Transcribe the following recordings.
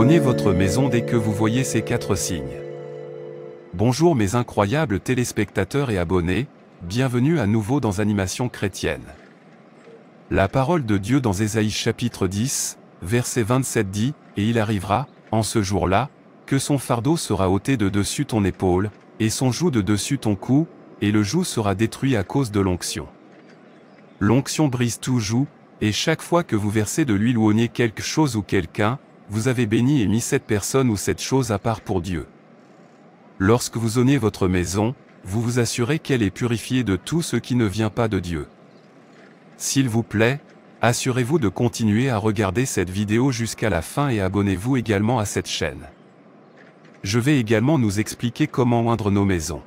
Honnez votre maison dès que vous voyez ces 4 signes. Bonjour mes incroyables téléspectateurs et abonnés, bienvenue à nouveau dans Animation chrétienne. La parole de Dieu dans Ésaïe chapitre 10, verset 27 dit, « Et il arrivera, en ce jour-là, que son fardeau sera ôté de dessus ton épaule, et son joug de dessus ton cou, et le joug sera détruit à cause de l'onction. » L'onction brise tout joug, et chaque fois que vous versez de l'huile ou oignez quelque chose ou quelqu'un, vous avez béni et mis cette personne ou cette chose à part pour Dieu. Lorsque vous oignez votre maison, vous vous assurez qu'elle est purifiée de tout ce qui ne vient pas de Dieu. S'il vous plaît, assurez-vous de continuer à regarder cette vidéo jusqu'à la fin et abonnez-vous également à cette chaîne. Je vais également nous expliquer comment oindre nos maisons.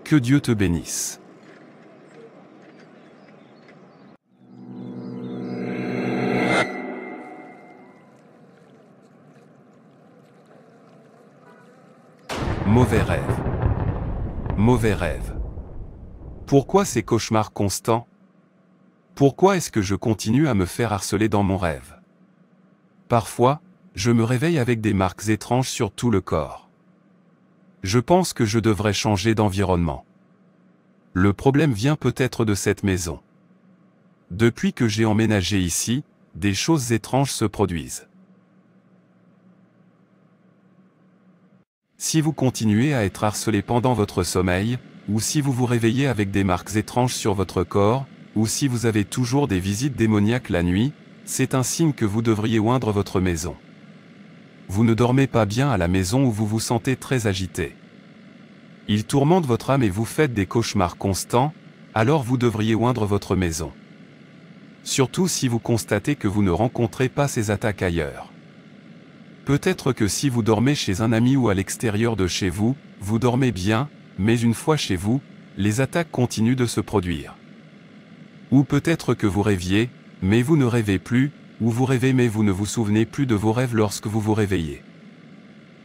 Que Dieu te bénisse. Mauvais rêve. Mauvais rêve. Pourquoi ces cauchemars constants? Pourquoi est-ce que je continue à me faire harceler dans mon rêve? Parfois, je me réveille avec des marques étranges sur tout le corps. Je pense que je devrais changer d'environnement. Le problème vient peut-être de cette maison. Depuis que j'ai emménagé ici, des choses étranges se produisent. Si vous continuez à être harcelé pendant votre sommeil, ou si vous vous réveillez avec des marques étranges sur votre corps, ou si vous avez toujours des visites démoniaques la nuit, c'est un signe que vous devriez oindre votre maison. Vous ne dormez pas bien à la maison ou vous vous sentez très agité. Il tourmente votre âme et vous faites des cauchemars constants, alors vous devriez oindre votre maison. Surtout si vous constatez que vous ne rencontrez pas ces attaques ailleurs. Peut-être que si vous dormez chez un ami ou à l'extérieur de chez vous, vous dormez bien, mais une fois chez vous, les attaques continuent de se produire. Ou peut-être que vous rêviez, mais vous ne rêvez plus, ou vous rêvez mais vous ne vous souvenez plus de vos rêves lorsque vous vous réveillez.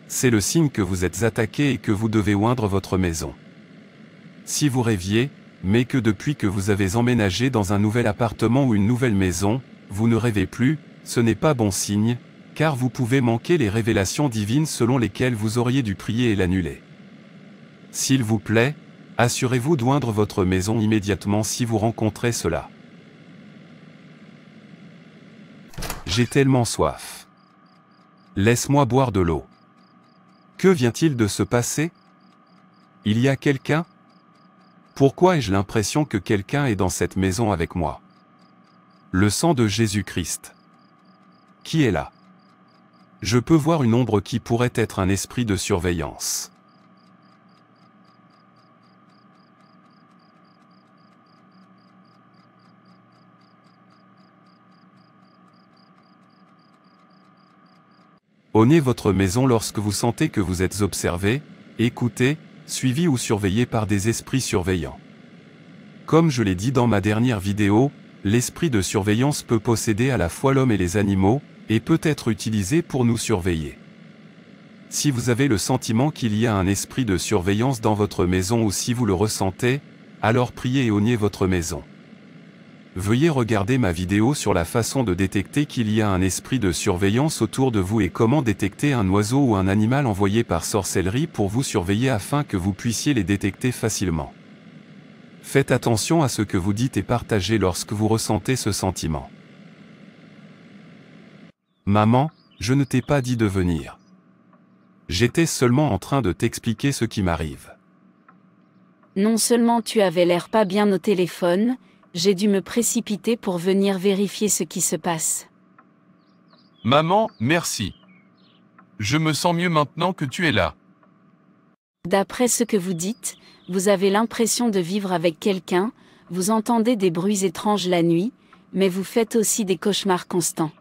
C'est le signe que vous êtes attaqué et que vous devez oindre votre maison. Si vous rêviez, mais que depuis que vous avez emménagé dans un nouvel appartement ou une nouvelle maison, vous ne rêvez plus, ce n'est pas bon signe, car vous pouvez manquer les révélations divines selon lesquelles vous auriez dû prier et l'annuler. S'il vous plaît, assurez-vous d'oindre votre maison immédiatement si vous rencontrez cela. J'ai tellement soif. Laisse-moi boire de l'eau. Que vient-il de se passer? Il y a quelqu'un? Pourquoi ai-je l'impression que quelqu'un est dans cette maison avec moi? Le sang de Jésus-Christ. Qui est là? Je peux voir une ombre qui pourrait être un esprit de surveillance. Oignez votre maison lorsque vous sentez que vous êtes observé, écouté, suivi ou surveillé par des esprits surveillants. Comme je l'ai dit dans ma dernière vidéo, l'esprit de surveillance peut posséder à la fois l'homme et les animaux, et peut être utilisé pour nous surveiller. Si vous avez le sentiment qu'il y a un esprit de surveillance dans votre maison ou si vous le ressentez, alors priez et oignez votre maison. Veuillez regarder ma vidéo sur la façon de détecter qu'il y a un esprit de surveillance autour de vous et comment détecter un oiseau ou un animal envoyé par sorcellerie pour vous surveiller afin que vous puissiez les détecter facilement. Faites attention à ce que vous dites et partagez lorsque vous ressentez ce sentiment. Maman, je ne t'ai pas dit de venir. J'étais seulement en train de t'expliquer ce qui m'arrive. Non seulement tu avais l'air pas bien au téléphone, j'ai dû me précipiter pour venir vérifier ce qui se passe. Maman, merci. Je me sens mieux maintenant que tu es là. D'après ce que vous dites, vous avez l'impression de vivre avec quelqu'un, vous entendez des bruits étranges la nuit, mais vous faites aussi des cauchemars constants.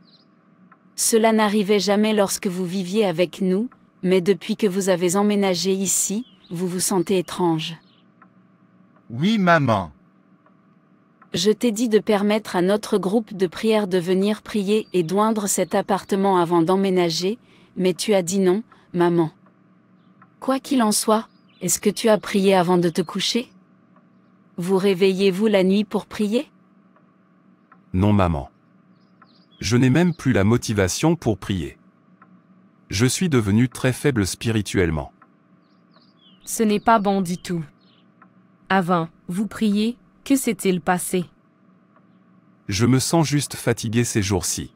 Cela n'arrivait jamais lorsque vous viviez avec nous, mais depuis que vous avez emménagé ici, vous vous sentez étrange. Oui, maman. Je t'ai dit de permettre à notre groupe de prière de venir prier et d'oindre cet appartement avant d'emménager, mais tu as dit non, maman. Quoi qu'il en soit, est-ce que tu as prié avant de te coucher? Vous réveillez-vous la nuit pour prier? Non maman. Je n'ai même plus la motivation pour prier. Je suis devenu très faible spirituellement. Ce n'est pas bon du tout. Avant, vous priez, que s'est-il passé? Je me sens juste fatigué ces jours-ci.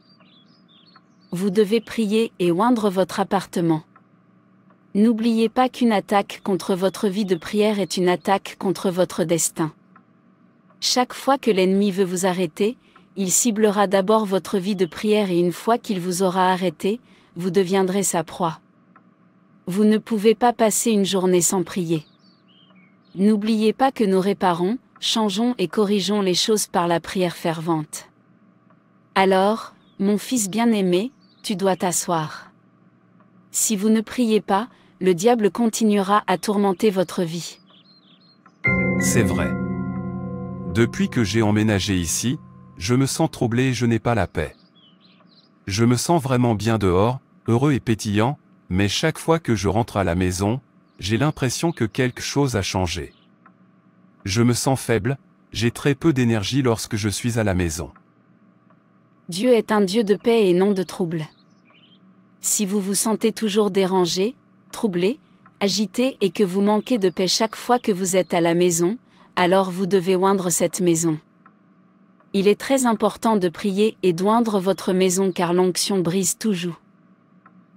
Vous devez prier et oindre votre appartement. N'oubliez pas qu'une attaque contre votre vie de prière est une attaque contre votre destin. Chaque fois que l'ennemi veut vous arrêter, il ciblera d'abord votre vie de prière et une fois qu'il vous aura arrêté, vous deviendrez sa proie. Vous ne pouvez pas passer une journée sans prier. N'oubliez pas que nous réparons, changeons et corrigeons les choses par la prière fervente. Alors, mon fils bien-aimé, tu dois t'asseoir. Si vous ne priez pas, le diable continuera à tourmenter votre vie. C'est vrai. Depuis que j'ai emménagé ici, je me sens troublé et je n'ai pas la paix. Je me sens vraiment bien dehors, heureux et pétillant, mais chaque fois que je rentre à la maison, j'ai l'impression que quelque chose a changé. Je me sens faible, j'ai très peu d'énergie lorsque je suis à la maison. Dieu est un Dieu de paix et non de trouble. Si vous vous sentez toujours dérangé, troublé, agité et que vous manquez de paix chaque fois que vous êtes à la maison, alors vous devez oindre cette maison. Il est très important de prier et d'oindre votre maison car l'onction brise tout joug.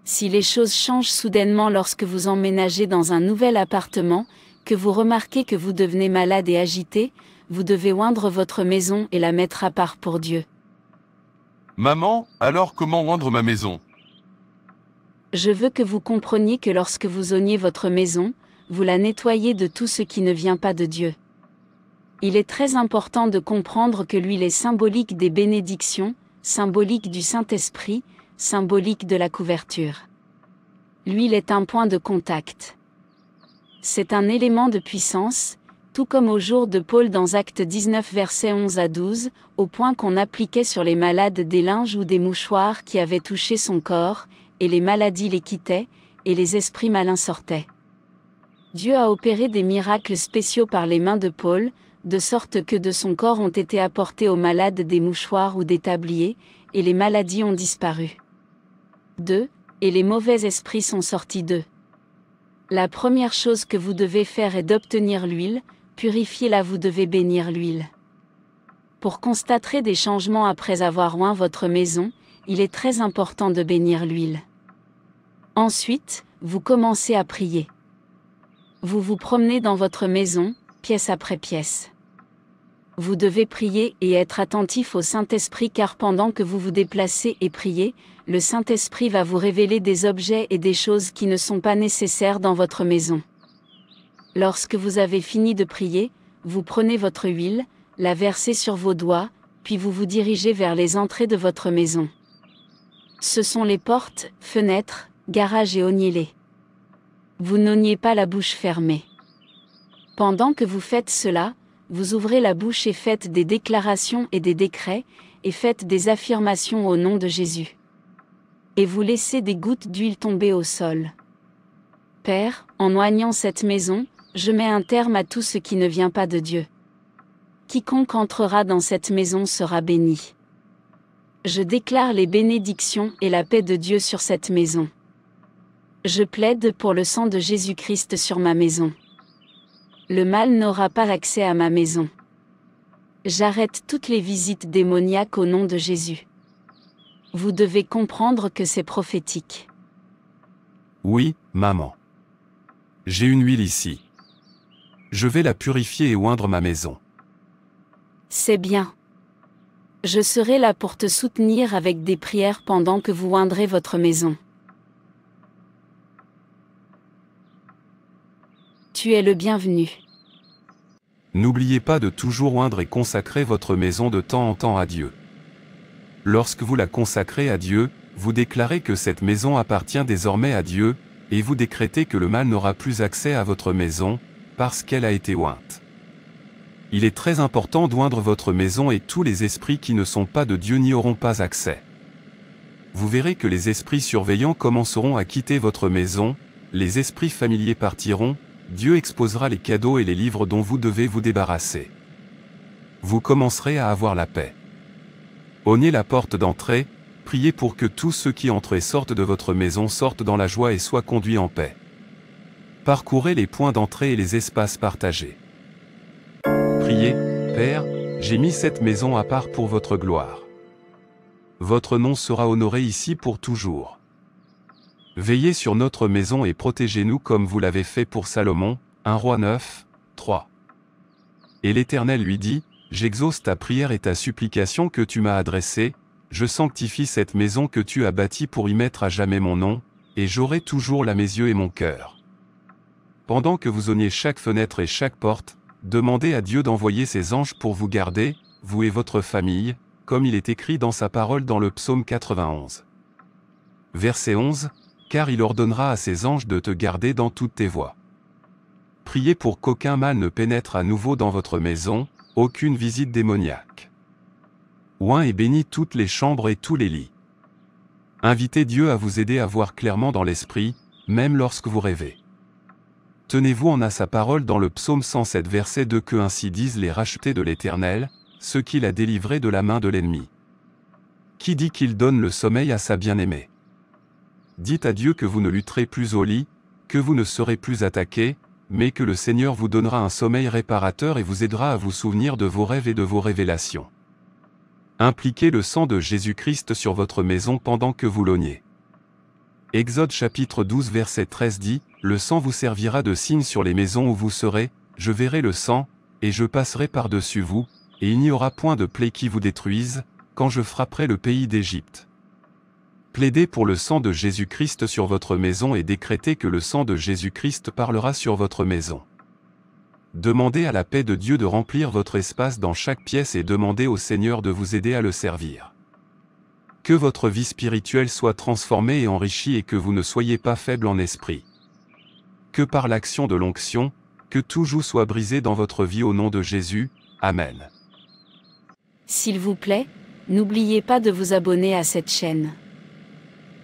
Si les choses changent soudainement lorsque vous emménagez dans un nouvel appartement, que vous remarquez que vous devenez malade et agité, vous devez oindre votre maison et la mettre à part pour Dieu. Maman, alors comment oindre ma maison? Je veux que vous compreniez que lorsque vous oignez votre maison, vous la nettoyez de tout ce qui ne vient pas de Dieu. Il est très important de comprendre que l'huile est symbolique des bénédictions, symbolique du Saint-Esprit, symbolique de la couverture. L'huile est un point de contact. C'est un élément de puissance, tout comme au jour de Paul dans Actes 19 versets 11 à 12, au point qu'on appliquait sur les malades des linges ou des mouchoirs qui avaient touché son corps, et les maladies les quittaient, et les esprits malins sortaient. Dieu a opéré des miracles spéciaux par les mains de Paul, de sorte que de son corps ont été apportés aux malades des mouchoirs ou des tabliers, et les maladies ont disparu. 2. Et les mauvais esprits sont sortis d'eux. La première chose que vous devez faire est d'obtenir l'huile, purifiez-la, vous devez bénir l'huile. Pour constater des changements après avoir oint votre maison, il est très important de bénir l'huile. Ensuite, vous commencez à prier. Vous vous promenez dans votre maison, pièce après pièce. Vous devez prier et être attentif au Saint-Esprit car pendant que vous vous déplacez et priez, le Saint-Esprit va vous révéler des objets et des choses qui ne sont pas nécessaires dans votre maison. Lorsque vous avez fini de prier, vous prenez votre huile, la versez sur vos doigts, puis vous vous dirigez vers les entrées de votre maison. Ce sont les portes, fenêtres, garages et oignez-les. Vous n'oignez pas la bouche fermée. Pendant que vous faites cela, vous ouvrez la bouche et faites des déclarations et des décrets, et faites des affirmations au nom de Jésus. Et vous laissez des gouttes d'huile tomber au sol. Père, en oignant cette maison, je mets un terme à tout ce qui ne vient pas de Dieu. Quiconque entrera dans cette maison sera béni. Je déclare les bénédictions et la paix de Dieu sur cette maison. Je plaide pour le sang de Jésus-Christ sur ma maison. Le mal n'aura pas accès à ma maison. J'arrête toutes les visites démoniaques au nom de Jésus. Vous devez comprendre que c'est prophétique. Oui, maman. J'ai une huile ici. Je vais la purifier et oindre ma maison. C'est bien. Je serai là pour te soutenir avec des prières pendant que vous oindrez votre maison. Tu es le bienvenu. N'oubliez pas de toujours oindre et consacrer votre maison de temps en temps à Dieu. Lorsque vous la consacrez à Dieu, vous déclarez que cette maison appartient désormais à Dieu, et vous décrétez que le mal n'aura plus accès à votre maison, parce qu'elle a été ointe. Il est très important d'oindre votre maison et tous les esprits qui ne sont pas de Dieu n'y auront pas accès. Vous verrez que les esprits surveillants commenceront à quitter votre maison, les esprits familiers partiront, Dieu exposera les cadeaux et les livres dont vous devez vous débarrasser. Vous commencerez à avoir la paix. Oignez la porte d'entrée, Priez pour que tous ceux qui entrent et sortent de votre maison sortent dans la joie et soient conduits en paix. Parcourez les points d'entrée et les espaces partagés. Priez, Père, j'ai mis cette maison à part pour votre gloire. Votre nom sera honoré ici pour toujours. Veillez sur notre maison et protégez-nous comme vous l'avez fait pour Salomon. 1 Roi 9, 3. Et l'Éternel lui dit, j'exauce ta prière et ta supplication que tu m'as adressée, je sanctifie cette maison que tu as bâtie pour y mettre à jamais mon nom, et j'aurai toujours là mes yeux et mon cœur. Pendant que vous oigniez chaque fenêtre et chaque porte, demandez à Dieu d'envoyer ses anges pour vous garder, vous et votre famille, comme il est écrit dans sa parole dans le psaume 91. Verset 11, car il ordonnera à ses anges de te garder dans toutes tes voies. Priez pour qu'aucun mal ne pénètre à nouveau dans votre maison, aucune visite démoniaque. Oint et bénis toutes les chambres et tous les lits. Invitez Dieu à vous aider à voir clairement dans l'esprit, même lorsque vous rêvez. Tenez-vous en à sa parole dans le psaume 107 verset 2 que ainsi disent les rachetés de l'Éternel, ceux qu'il a délivrés de la main de l'ennemi. Qui dit qu'il donne le sommeil à sa bien-aimée? Dites à Dieu que vous ne lutterez plus au lit, que vous ne serez plus attaqués, mais que le Seigneur vous donnera un sommeil réparateur et vous aidera à vous souvenir de vos rêves et de vos révélations. Impliquez le sang de Jésus-Christ sur votre maison pendant que vous l'oignez. Exode chapitre 12 verset 13 dit, « Le sang vous servira de signe sur les maisons où vous serez, je verrai le sang, et je passerai par-dessus vous, et il n'y aura point de plaie qui vous détruise, quand je frapperai le pays d'Égypte. » Plaidez pour le sang de Jésus-Christ sur votre maison et décrétez que le sang de Jésus-Christ parlera sur votre maison. Demandez à la paix de Dieu de remplir votre espace dans chaque pièce et demandez au Seigneur de vous aider à le servir. Que votre vie spirituelle soit transformée et enrichie et que vous ne soyez pas faible en esprit. Que par l'action de l'onction, que tout joug soit brisé dans votre vie au nom de Jésus. Amen. S'il vous plaît, n'oubliez pas de vous abonner à cette chaîne.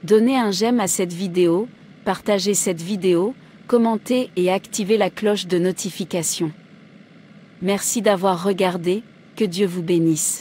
Donnez un j'aime à cette vidéo, partagez cette vidéo, commentez et activez la cloche de notification. Merci d'avoir regardé, que Dieu vous bénisse.